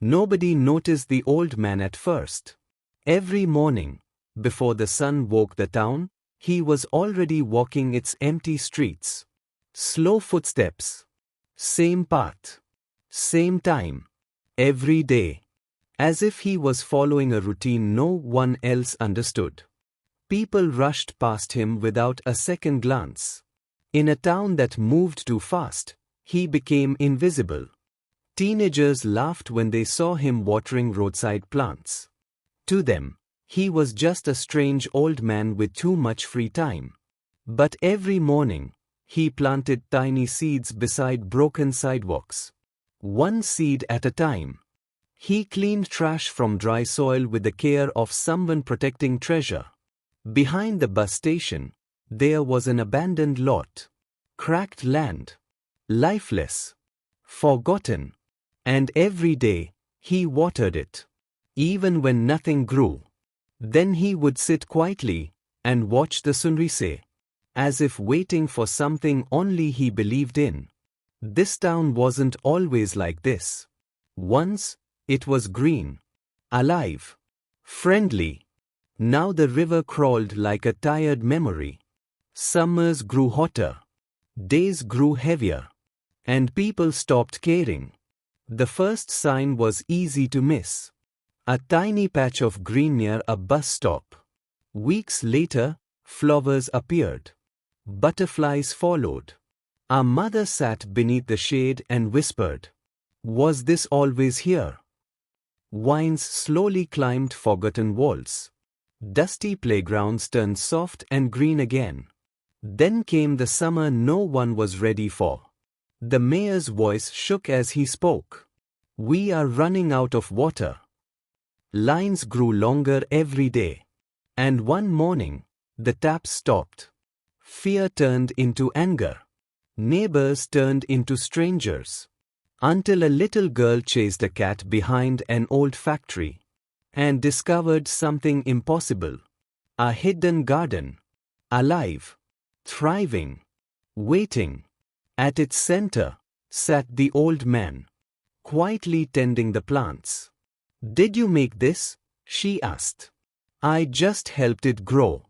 Nobody noticed the old man at first. Every morning, before the sun woke the town, he was already walking its empty streets. Slow footsteps. Same path. Same time. Every day. As if he was following a routine no one else understood. People rushed past him without a second glance. In a town that moved too fast, he became invisible. Teenagers laughed when they saw him watering roadside plants. To them, he was just a strange old man with too much free time. But every morning, he planted tiny seeds beside broken sidewalks. One seed at a time. He cleaned trash from dry soil with the care of someone protecting treasure. Behind the bus station, there was an abandoned lot. Cracked land. Lifeless. Forgotten. And every day, he watered it. Even when nothing grew. Then he would sit quietly and watch the sunrise, as if waiting for something only he believed in. This town wasn't always like this. Once, it was green, alive, friendly. Now the river crawled like a tired memory. Summers grew hotter. Days grew heavier. And people stopped caring. The first sign was easy to miss. A tiny patch of green near a bus stop. Weeks later, flowers appeared. Butterflies followed. Our mother sat beneath the shade and whispered, "Was this always here?" Vines slowly climbed forgotten walls. Dusty playgrounds turned soft and green again. Then came the summer no one was ready for. The mayor's voice shook as he spoke. "We are running out of water." Lines grew longer every day. And one morning, the taps stopped. Fear turned into anger. Neighbors turned into strangers. Until a little girl chased a cat behind an old factory. And discovered something impossible. A hidden garden. Alive. Thriving. Waiting. At its center, sat the old man. Quietly tending the plants. "Did you make this?" she asked. "I just helped it grow."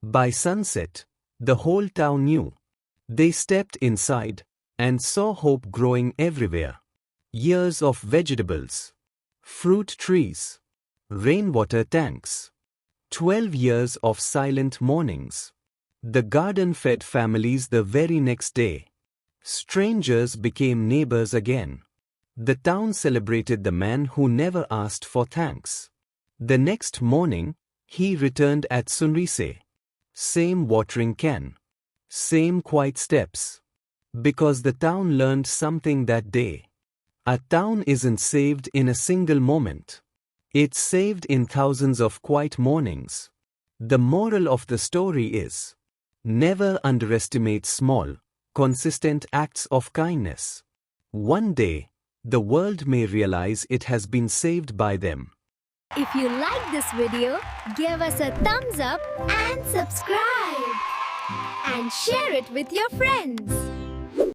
By sunset, the whole town knew. They stepped inside and saw hope growing everywhere. Years of vegetables, fruit trees, rainwater tanks. 12 years of silent mornings. The garden fed families the very next day. Strangers became neighbors again. The town celebrated the man who never asked for thanks. The next morning, he returned at sunrise. Same watering can. Same quiet steps. Because the town learned something that day. A town isn't saved in a single moment. It's saved in thousands of quiet mornings. The moral of the story is, never underestimate small, consistent acts of kindness. One day, the world may realize it has been saved by them. If you like this video, give us a thumbs up and subscribe. And share it with your friends.